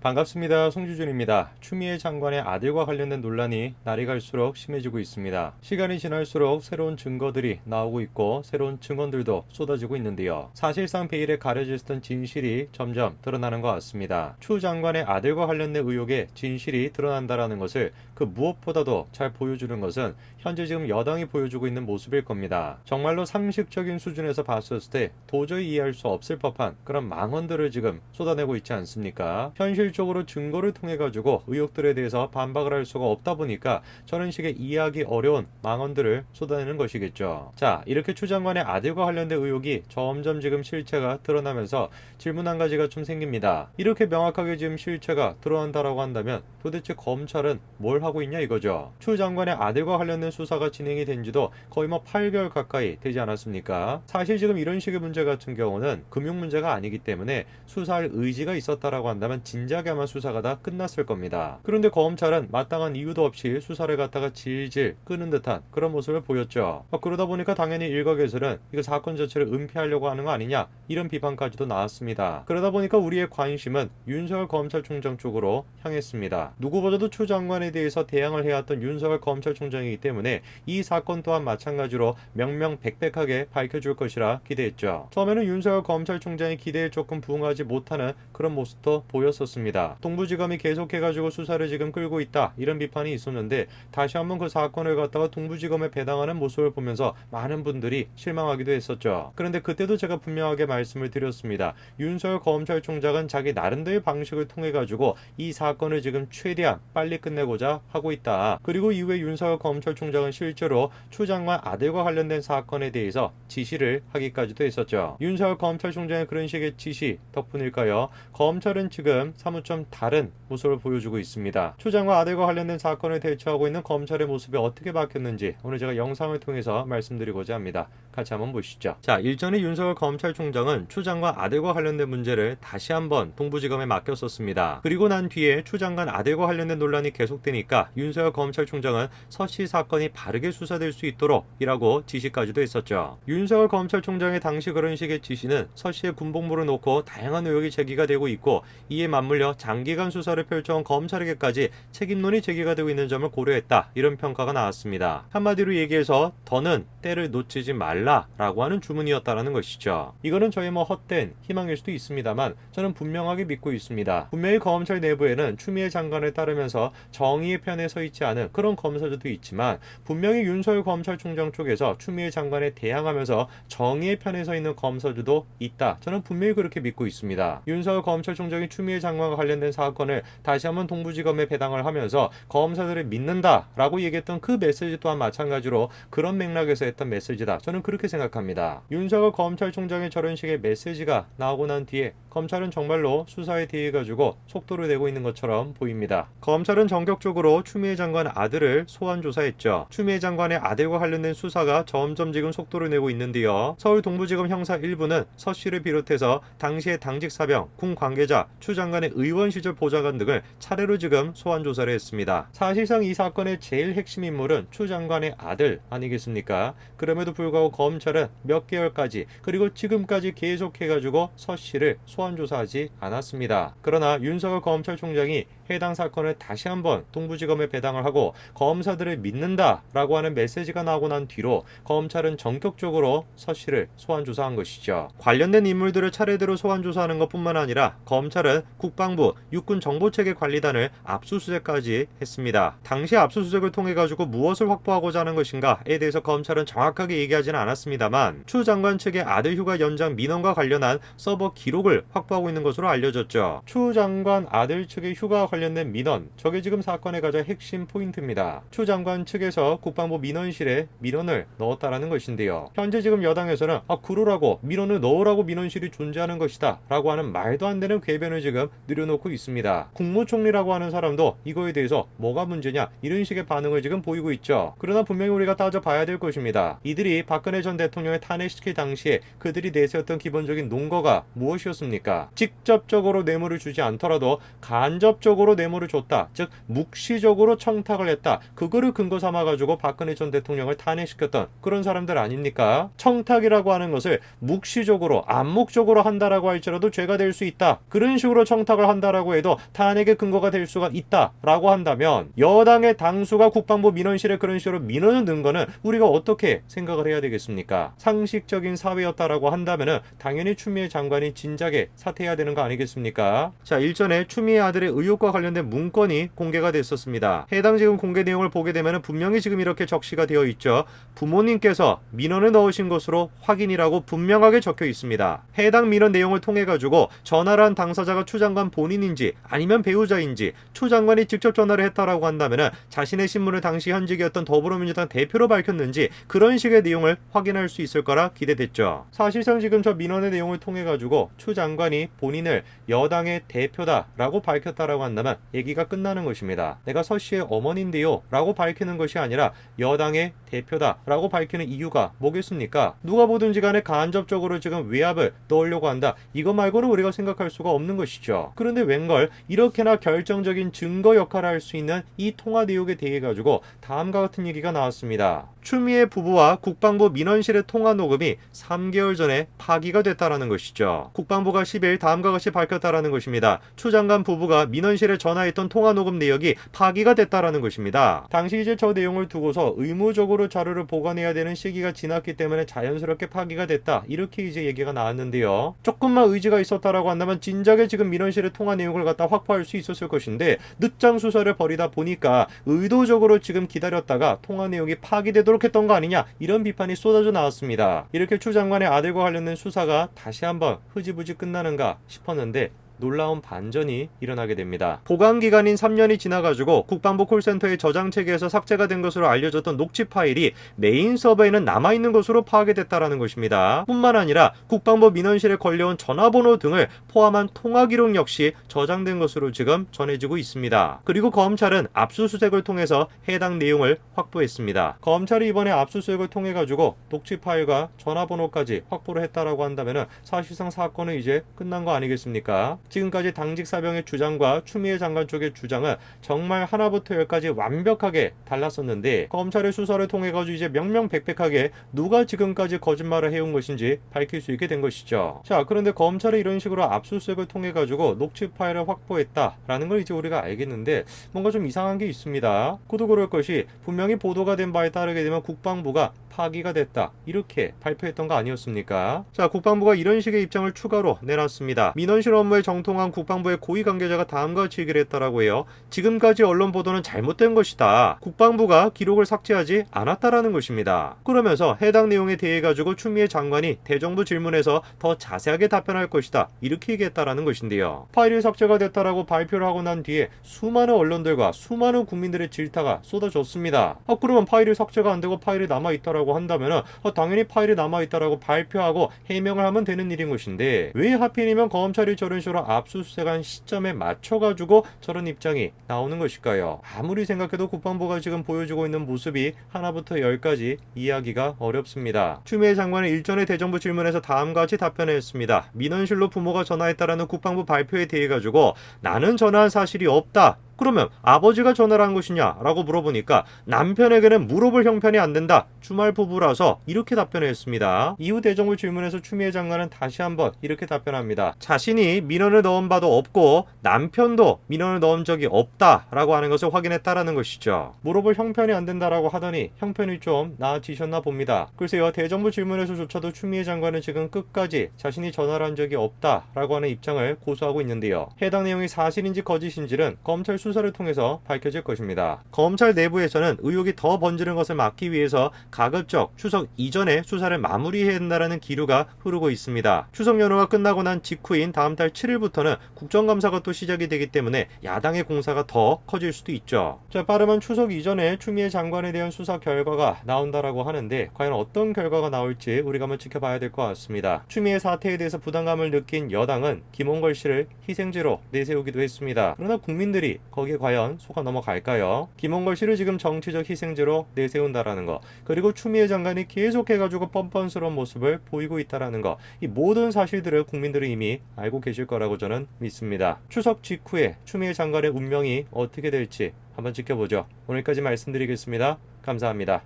반갑습니다. 송주준입니다. 추미애 장관의 아들과 관련된 논란이 날이 갈수록 심해지고 있습니다. 시간이 지날수록 새로운 증거들이 나오고 있고 새로운 증언들도 쏟아지고 있는데요. 사실상 베일에 가려져 있었던 진실이 점점 드러나는 것 같습니다. 추 장관의 아들과 관련된 의혹의 진실이 드러난다는 것을 그 무엇보다도 잘 보여주는 것은 현재 지금 여당이 보여주고 있는 모습일 겁니다. 정말로 상식적인 수준에서 봤을 때 도저히 이해할 수 없을 법한 그런 망언들을 지금 쏟아내고 있지 않습니까? 현실적으로 증거를 통해 가지고 의혹들에 대해서 반박을 할 수가 없다 보니까 저런 식의 이해하기 어려운 망언들을 쏟아내는 것이겠죠. 자, 이렇게 추 장관의 아들과 관련된 의혹이 점점 지금 실체가 드러나면서 질문 한 가지가 좀 생깁니다. 이렇게 명확하게 지금 실체가 드러난다라고 한다면 도대체 검찰은 뭘 하고 있냐 이거죠. 추 장관의 아들과 관련된 수사가 진행이 된 지도 거의 8개월 가까이 되지 않았습니까? 사실 지금 이런 식의 문제 같은 경우는 금융 문제가 아니기 때문에 수사할 의지가 있었다라고 한다면 진작에 아마 수사가 다 끝났을 겁니다. 그런데 검찰은 마땅한 이유도 없이 수사를 갖다가 질질 끄는 듯한 그런 모습을 보였죠. 그러다 보니까 당연히 일각에서는 이거 사건 자체를 은폐하려고 하는 거 아니냐 이런 비판까지도 나왔습니다. 그러다 보니까 우리의 관심은 윤석열 검찰총장 쪽으로 향했습니다. 누구보다도 추 장관에 대해서 대항을 해왔던 윤석열 검찰총장이기 때문에 이 사건 또한 마찬가지로 명명백백하게 밝혀줄 것이라 기대했죠. 처음에는 윤석열 검찰총장의 기대에 조금 부응하지 못하는 그런 모습도 보였었습니다. 동부지검이 계속해가지고 수사를 지금 끌고 있다 이런 비판이 있었는데 다시 한번 그 사건을 갖다가 동부지검에 배당하는 모습을 보면서 많은 분들이 실망하기도 했었죠. 그런데 그때도 제가 분명하게 말씀을 드렸습니다. 윤석열 검찰총장은 자기 나름대로의 방식을 통해 가지고 이 사건을 지금 최대한 빨리 끝내고자 하고 있다. 그리고 이후에 윤석열 검찰총장은 실제로 추 장관 아들과 관련된 사건에 대해서 지시를 하기까지도 했었죠. 윤석열 검찰총장의 그런 식의 지시 덕분일까요? 검찰은 지금 사뭇 좀 다른 모습을 보여주고 있습니다. 추 장관 아들과 관련된 사건을 대처하고 있는 검찰의 모습이 어떻게 바뀌었는지 오늘 제가 영상을 통해서 말씀드리고자 합니다. 같이 한번 보시죠. 자, 일전에 윤석열 검찰총장은 추 장관 아들과 관련된 문제를 다시 한번 동부지검에 맡겼었습니다. 그리고 난 뒤에 추 장관 아들과 관련된 논란이 계속되니까 윤석열 검찰총장은 서씨 사건이 바르게 수사될 수 있도록 이라고 지시까지도 했었죠. 윤석열 검찰총장의 당시 그런 식의 지시는 서씨에 군복무를 놓고 다양한 의혹이 제기가 되고 있고 이에 맞물려 장기간 수사를 펼쳐온 검찰에게까지 책임론이 제기가 되고 있는 점을 고려했다 이런 평가가 나왔습니다. 한마디로 얘기해서 더는 때를 놓치지 말라라고 하는 주문이었다라는 것이죠. 이거는 저의 헛된 희망일 수도 있습니다만 저는 분명하게 믿고 있습니다. 분명히 검찰 내부에는 추미애 장관을 따르면서 정의의 편에 서 있지 않은 그런 검사들도 있지만 분명히 윤석열 검찰총장 쪽에서 추미애 장관에 대항하면서 정의의 편에 서 있는 검사들도 있다. 저는 분명히 그렇게 믿고 있습니다. 윤석열 검찰총장이 추미애 장관과 관련된 사건을 다시 한번 동부지검에 배당을 하면서 검사들을 믿는다라고 얘기했던 그 메시지 또한 마찬가지로 그런 맥락에서 했던 메시지다. 저는 그렇게 생각합니다. 윤석열 검찰총장의 저런 식의 메시지가 나오고 난 뒤에 검찰은 정말로 수사에 대해 가지고 속도를 내고 있는 것처럼 보입니다. 검찰은 전격적으로 추미애 장관 아들을 소환 조사했죠. 추미애 장관의 아들과 관련된 수사가 점점 지금 속도를 내고 있는데요. 서울 동부지검 형사 1부는 서 씨를 비롯해서 당시의 당직 사병, 군 관계자, 추 장관의 의원 시절 보좌관 등을 차례로 지금 소환 조사를 했습니다. 사실상 이 사건의 제일 핵심 인물은 추 장관의 아들 아니겠습니까? 그럼에도 불구하고 검찰은 몇 개월까지 그리고 지금까지 계속해가지고 서 씨를 소환 조사하지 않았습니다. 그러나 윤석열 검찰총장이 해당 사건을 다시 한번 동부지검에 배당을 하고 검사들을 믿는다라고 하는 메시지가 나오고 난 뒤로 검찰은 전격적으로 서 씨를 소환 조사한 것이죠. 관련된 인물들을 차례대로 소환 조사하는 것뿐만 아니라 검찰은 국방부 육군정보체계관리단을 압수수색까지 했습니다. 당시 압수수색을 통해 가지고 무엇을 확보하고자 하는 것인가에 대해서 검찰은 정확하게 얘기하지는 않았습니다만 추 장관 측의 아들 휴가 연장 민원과 관련한 서버 기록을 확보하고 있는 것으로 알려졌죠. 추 장관 아들 측의 휴가와 관련된 민원, 저게 지금 사건의 가장 핵심 포인트입니다. 추 장관 측에서 국방부 민원실에 민원을 넣었다라는 것인데요. 현재 지금 여당에서는 그러라고 민원을 넣으라고 민원실이 존재하는 것이다 라고 하는 말도 안 되는 궤변을 지금 늘여놓고 있습니다. 국무총리라고 하는 사람도 이거에 대해서 뭐가 문제냐 이런 식의 반응을 지금 보이고 있죠. 그러나 분명히 우리가 따져봐야 될 것입니다. 이들이 박근혜 박근혜 전 대통령을 탄핵시킬 당시에 그들이 내세웠던 기본적인 논거가 무엇이었습니까? 직접적으로 뇌물을 주지 않더라도 간접적으로 뇌물을 줬다. 즉 묵시적으로 청탁을 했다. 그거를 근거 삼아가지고 박근혜 전 대통령을 탄핵시켰던 그런 사람들 아닙니까? 청탁이라고 하는 것을 묵시적으로 암묵적으로 한다라고 할지라도 죄가 될 수 있다. 그런 식으로 청탁을 한다라고 해도 탄핵의 근거가 될 수가 있다라고 한다면 여당의 당수가 국방부 민원실에 그런 식으로 민원을 넣은 거는 우리가 어떻게 생각을 해야 되겠습니까? 상식적인 사회였다라고 한다면은 당연히 추미애 장관이 진작에 사퇴해야 되는 거 아니겠습니까? 자, 일전에 추미애 아들의 의혹과 관련된 문건이 공개가 됐었습니다. 해당 지금 공개 내용을 보게 되면은 분명히 지금 이렇게 적시가 되어 있죠. 부모님께서 민원을 넣으신 것으로 확인이라고 분명하게 적혀 있습니다. 해당 민원 내용을 통해 가지고 전화를 한 당사자가 추 장관 본인인지 아니면 배우자인지 추 장관이 직접 전화를 했다라고 한다면은 자신의 신문을 당시 현직이었던 더불어민주당 대표로 밝혔는지 그런 식의 내용을 확인할 수 있을 거라 기대됐죠. 사실상 지금 저 민원의 내용을 통해 가지고 추 장관이 본인을 여당의 대표다라고 밝혔다라고 한다면 얘기가 끝나는 것입니다. 내가 서 씨의 어머니인데요 라고 밝히는 것이 아니라 여당의 대표다라고 밝히는 이유가 뭐겠습니까? 누가 보든지 간에 간접적으로 지금 외압을 넣으려고 한다. 이거 말고는 우리가 생각할 수가 없는 것이죠. 그런데 웬걸 이렇게나 결정적인 증거 역할을 할 수 있는 이 통화 내용에 대해 가지고 다음과 같은 얘기가 나왔습니다. 추미애 부부와 국방부 민원실의 통화 녹음이 3개월 전에 파기가 됐다라는 것이죠. 국방부가 10일 다음과 같이 밝혔다라는 것입니다. 추 장관 부부가 민원실에 전화했던 통화 녹음 내역이 파기가 됐다라는 것입니다. 당시 이제 저 내용을 두고서 의무적으로 자료를 보관해야 되는 시기가 지났기 때문에 자연스럽게 파기가 됐다. 이렇게 이제 얘기가 나왔는데요. 조금만 의지가 있었다라고 한다면 진작에 지금 민원실의 통화 내용을 갖다 확보할 수 있었을 것인데 늦장 수사를 벌이다 보니까 의도적으로 지금 기다렸다가 통화 내용이 파기되도록 했던 거 아니냐 이런 비판이 쏟아져 나왔습니다. 이렇게 추 장관의 아들과 관련된 수사가 다시 한번 흐지부지 끝나는가 싶었는데 놀라운 반전이 일어나게 됩니다. 보관기간인 3년이 지나가지고 국방부 콜센터의 저장 체계에서 삭제가 된 것으로 알려졌던 녹취 파일이 메인 서버에는 남아있는 것으로 파악됐다라는 것입니다. 뿐만 아니라 국방부 민원실에 걸려온 전화번호 등을 포함한 통화 기록 역시 저장된 것으로 지금 전해지고 있습니다. 그리고 검찰은 압수수색을 통해서 해당 내용을 확보했습니다. 검찰이 이번에 압수수색을 통해 가지고 녹취 파일과 전화번호까지 확보를 했다라고 한다면 사실상 사건은 이제 끝난 거 아니겠습니까? 지금까지 당직 사병의 주장과 추미애 장관 쪽의 주장은 정말 하나부터 열까지 완벽하게 달랐었는데 검찰의 수사를 통해 가지고 이제 명명백백하게 누가 지금까지 거짓말을 해온 것인지 밝힐 수 있게 된 것이죠. 자, 그런데 검찰이 이런 식으로 압수수색을 통해 가지고 녹취 파일을 확보했다라는 걸 이제 우리가 알겠는데 뭔가 좀 이상한 게 있습니다. 그도 그럴 것이 분명히 보도가 된 바에 따르게 되면 국방부가 파기가 됐다 이렇게 발표했던 거 아니었습니까? 자, 국방부가 이런 식의 입장을 추가로 내놨습니다. 민원실 업무에 정통한 국방부의 고위 관계자가 다음과 같이 얘기를 했다라고 해요. 지금까지 언론 보도는 잘못된 것이다. 국방부가 기록을 삭제하지 않았다라는 것입니다. 그러면서 해당 내용에 대해 가지고 추미애 장관이 대정부 질문에서 더 자세하게 답변할 것이다 이렇게 얘기했다라는 것인데요. 파일이 삭제가 됐다라고 발표를 하고 난 뒤에 수많은 언론들과 수많은 국민들의 질타가 쏟아졌습니다. 그러면 파일이 삭제가 안 되고 파일이 남아있다라고 한다면 당연히 파일이 남아있다라고 발표하고 해명을 하면 되는 일인 것인데 왜 하필이면 검찰이 저런 식으로 압수수색한 시점에 맞춰가지고 저런 입장이 나오는 것일까요? 아무리 생각해도 국방부가 지금 보여주고 있는 모습이 하나부터 열까지 이해하기가 어렵습니다. 추미애 장관은 일전의 대정부 질문에서 다음과 같이 답변했습니다. 민원실로 부모가 전화했다라는 국방부 발표에 대해 가지고 나는 전화한 사실이 없다. 그러면 아버지가 전화를 한 것이냐? 라고 물어보니까 남편에게는 물어볼 형편이 안 된다. 주말 부부라서 이렇게 답변했습니다. 이후 대정부 질문에서 추미애 장관은 다시 한번 이렇게 답변합니다. 자신이 민원을 넣은 바도 없고 남편도 민원을 넣은 적이 없다라고 하는 것을 확인했다라는 것이죠. 물어볼 형편이 안 된다라고 하더니 형편이 좀 나아지셨나 봅니다. 글쎄요, 대정부 질문에서조차도 추미애 장관은 지금 끝까지 자신이 전화를 한 적이 없다라고 하는 입장을 고수하고 있는데요. 해당 내용이 사실인지 거짓인지는 검찰 수사를 통해서 밝혀질 것입니다. 검찰 내부에서는 의혹이 더 번지는 것을 막기 위해서 가급적 추석 이전에 수사를 마무리해야 한다는 기류가 흐르고 있습니다. 추석 연휴가 끝나고 난 직후인 다음 달 7일부터는 국정감사가 또 시작이 되기 때문에 야당의 공사가 더 커질 수도 있죠. 자, 빠르면 추석 이전에 추미애 장관에 대한 수사 결과가 나온다라고 하는데 과연 어떤 결과가 나올지 우리가 한번 지켜봐야 될 것 같습니다. 추미애 사태에 대해서 부담감을 느낀 여당은 김홍걸 씨를 희생제로 내세우기도 했습니다. 그러나 국민들이 거기에 과연 속아 넘어갈까요? 김홍걸 씨를 지금 정치적 희생제로 내세운다라는 거, 그리고 추미애 장관이 계속해가지고 뻔뻔스러운 모습을 보이고 있다라는 거, 이 모든 사실들을 국민들은 이미 알고 계실 거라고 저는 믿습니다. 추석 직후에 추미애 장관의 운명이 어떻게 될지 한번 지켜보죠. 오늘까지 말씀드리겠습니다. 감사합니다.